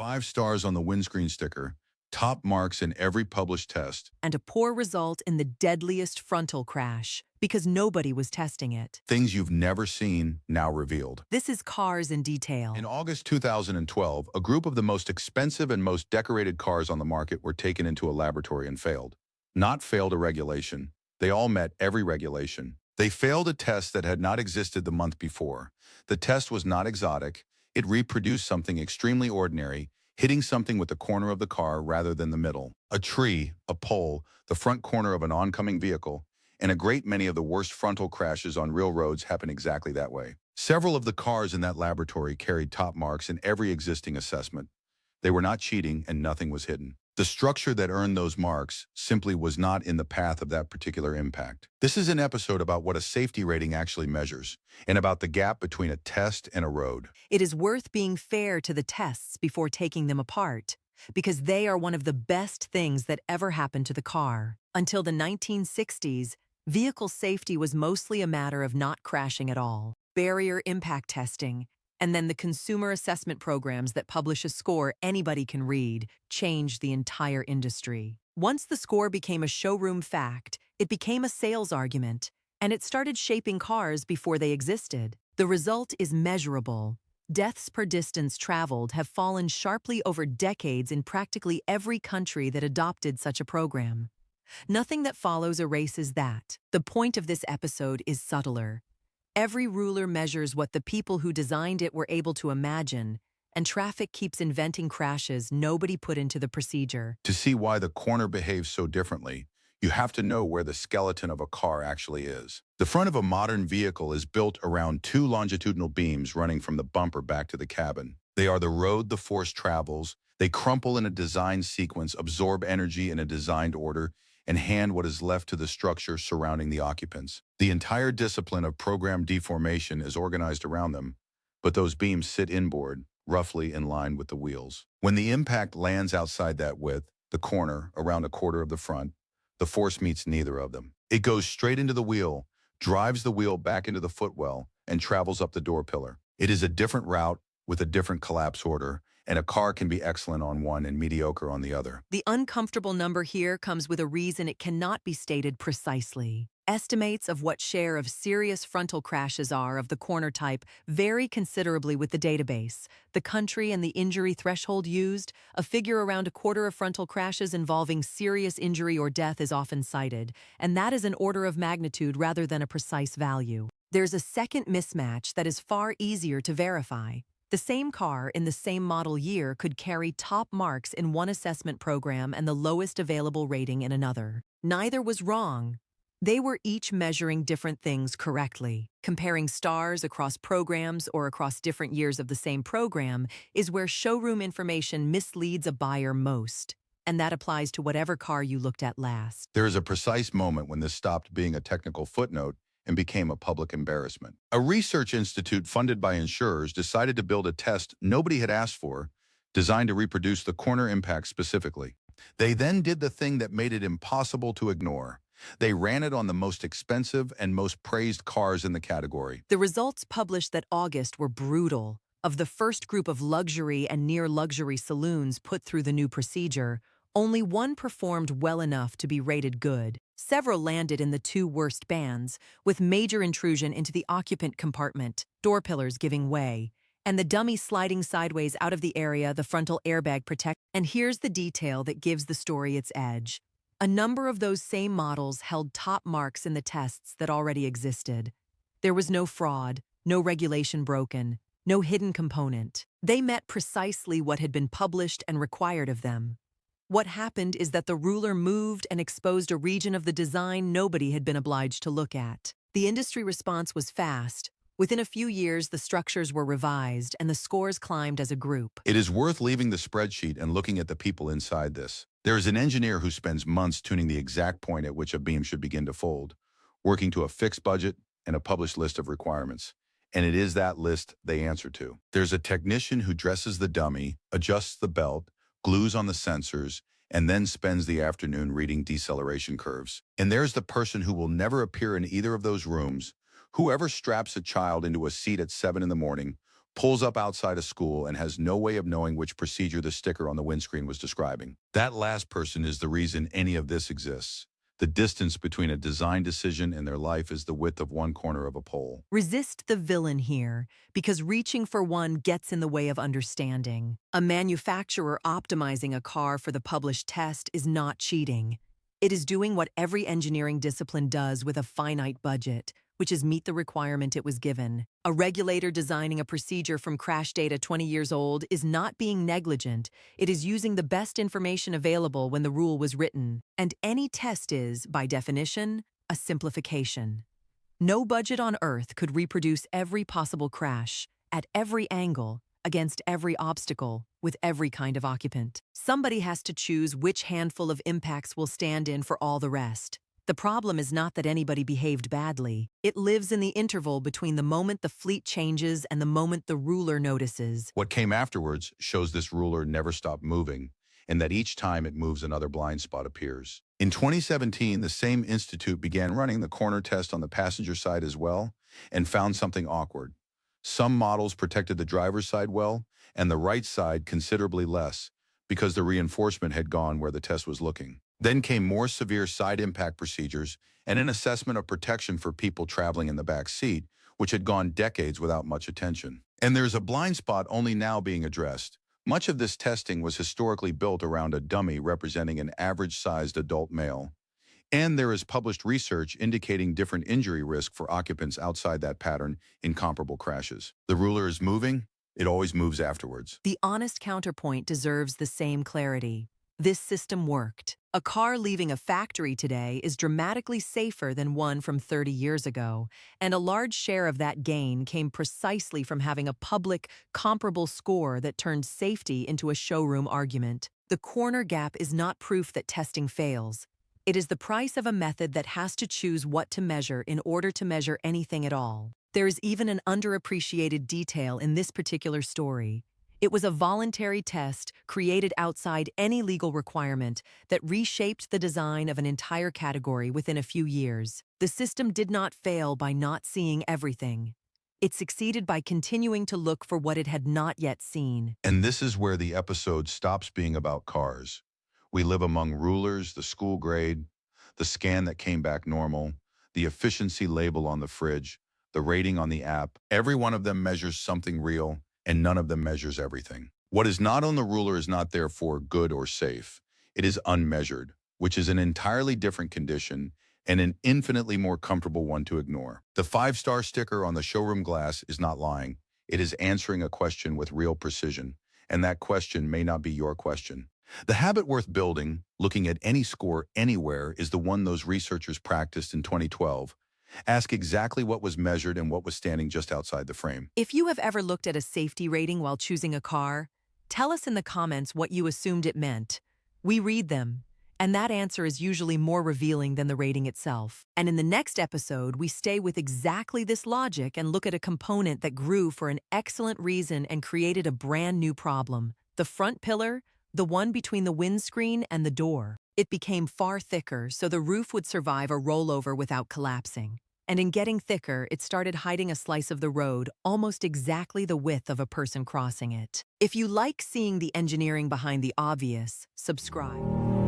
5 stars on the windscreen sticker, top marks in every published test. And a poor result in the deadliest frontal crash because nobody was testing it. Things you've never seen, now revealed. This is Cars in Detail. In August 2012, a group of the most expensive and most decorated cars on the market were taken into a laboratory and failed. Not failed a regulation. They all met every regulation. They failed a test that had not existed the month before. The test was not exotic. It reproduced something extremely ordinary, hitting something with the corner of the car rather than the middle. A tree, a pole, the front corner of an oncoming vehicle, and a great many of the worst frontal crashes on real roads happen exactly that way. Several of the cars in that laboratory carried top marks in every existing assessment. They were not cheating and nothing was hidden. The structure that earned those marks simply was not in the path of that particular impact. This is an episode about what a safety rating actually measures and about the gap between a test and a road. It is worth being fair to the tests before taking them apart, because they are one of the best things that ever happened to the car. Until the 1960s, vehicle safety was mostly a matter of not crashing at all. Barrier impact testing, and then the consumer assessment programs that publish a score anybody can read, changed the entire industry. Once the score became a showroom fact, it became a sales argument, and it started shaping cars before they existed. The result is measurable. Deaths per distance traveled have fallen sharply over decades in practically every country that adopted such a program. Nothing that follows erases that. The point of this episode is subtler. Every ruler measures what the people who designed it were able to imagine, and traffic keeps inventing crashes nobody put into the procedure. To see why the corner behaves so differently, you have to know where the skeleton of a car actually is. The front of a modern vehicle is built around 2 longitudinal beams running from the bumper back to the cabin. They are the road the force travels. They crumple in a designed sequence, absorb energy in a designed order, and hand what is left to the structure surrounding the occupants. The entire discipline of program deformation is organized around them, but those beams sit inboard, roughly in line with the wheels. When the impact lands outside that width, the corner, around a quarter of the front, the force meets neither of them. It goes straight into the wheel, drives the wheel back into the footwell, and travels up the door pillar. It is a different route with a different collapse order, and a car can be excellent on one and mediocre on the other. The uncomfortable number here comes with a reason it cannot be stated precisely. Estimates of what share of serious frontal crashes are of the corner type vary considerably with the database, the country, and the injury threshold used. A figure around a quarter of frontal crashes involving serious injury or death is often cited, and that is an order of magnitude rather than a precise value. There's a second mismatch that is far easier to verify. The same car in the same model year could carry top marks in one assessment program and the lowest available rating in another. Neither was wrong. They were each measuring different things correctly. Comparing stars across programs or across different years of the same program is where showroom information misleads a buyer most. And that applies to whatever car you looked at last. There is a precise moment when this stopped being a technical footnote and became a public embarrassment. A research institute funded by insurers decided to build a test nobody had asked for, designed to reproduce the corner impact specifically. They then did the thing that made it impossible to ignore. They ran it on the most expensive and most praised cars in the category. The results published that August were brutal. Of the first group of luxury and near-luxury saloons put through the new procedure, only one performed well enough to be rated good. Several landed in the 2 worst bands, with major intrusion into the occupant compartment, door pillars giving way, and the dummy sliding sideways out of the area the frontal airbag protects. And here's the detail that gives the story its edge. A number of those same models held top marks in the tests that already existed. There was no fraud, no regulation broken, no hidden component. They met precisely what had been published and required of them. What happened is that the ruler moved and exposed a region of the design nobody had been obliged to look at. The industry response was fast. Within a few years, the structures were revised and the scores climbed as a group. It is worth leaving the spreadsheet and looking at the people inside this. There is an engineer who spends months tuning the exact point at which a beam should begin to fold, working to a fixed budget and a published list of requirements. And it is that list they answer to. There's a technician who dresses the dummy, adjusts the belt, glues on the sensors, and then spends the afternoon reading deceleration curves. And there's the person who will never appear in either of those rooms, whoever straps a child into a seat at 7 in the morning, pulls up outside a school and has no way of knowing which procedure the sticker on the windscreen was describing. That last person is the reason any of this exists. The distance between a design decision and their life is the width of one corner of a pole. Resist the villain here, because reaching for one gets in the way of understanding. A manufacturer optimizing a car for the published test is not cheating. It is doing what every engineering discipline does with a finite budget, which is meet the requirement it was given. A regulator designing a procedure from crash data 20 years old is not being negligent. It is using the best information available when the rule was written. And any test is, by definition, a simplification. No budget on Earth could reproduce every possible crash, at every angle, against every obstacle, with every kind of occupant. Somebody has to choose which handful of impacts will stand in for all the rest. The problem is not that anybody behaved badly. It lives in the interval between the moment the fleet changes and the moment the ruler notices. What came afterwards shows this ruler never stopped moving, and that each time it moves another blind spot appears. In 2017, the same institute began running the corner test on the passenger side as well, and found something awkward. Some models protected the driver's side well, and the right side considerably less, because the reinforcement had gone where the test was looking. Then came more severe side impact procedures and an assessment of protection for people traveling in the back seat, which had gone decades without much attention. And there's a blind spot only now being addressed. Much of this testing was historically built around a dummy representing an average-sized adult male. And there is published research indicating different injury risk for occupants outside that pattern in comparable crashes. The ruler is moving, it always moves afterwards. The honest counterpoint deserves the same clarity. This system worked. A car leaving a factory today is dramatically safer than one from 30 years ago, and a large share of that gain came precisely from having a public, comparable score that turned safety into a showroom argument. The corner gap is not proof that testing fails. It is the price of a method that has to choose what to measure in order to measure anything at all. There is even an underappreciated detail in this particular story. It was a voluntary test created outside any legal requirement that reshaped the design of an entire category within a few years. The system did not fail by not seeing everything. It succeeded by continuing to look for what it had not yet seen. And this is where the episode stops being about cars. We live among rulers, the school grade, the scan that came back normal, the efficiency label on the fridge, the rating on the app. Every one of them measures something real, and none of them measures everything. What is not on the ruler is not therefore good or safe. It is unmeasured, which is an entirely different condition and an infinitely more comfortable one to ignore. The 5-star sticker on the showroom glass is not lying. It is answering a question with real precision, and that question may not be your question. The habit worth building, looking at any score anywhere, is the one those researchers practiced in 2012. Ask exactly what was measured and what was standing just outside the frame. If you have ever looked at a safety rating while choosing a car, tell us in the comments what you assumed it meant. We read them, and that answer is usually more revealing than the rating itself. And in the next episode, we stay with exactly this logic and look at a component that grew for an excellent reason and created a brand new problem. The front pillar, the one between the windscreen and the door. It became far thicker, so the roof would survive a rollover without collapsing. And in getting thicker, it started hiding a slice of the road, almost exactly the width of a person crossing it. If you like seeing the engineering behind the obvious, subscribe.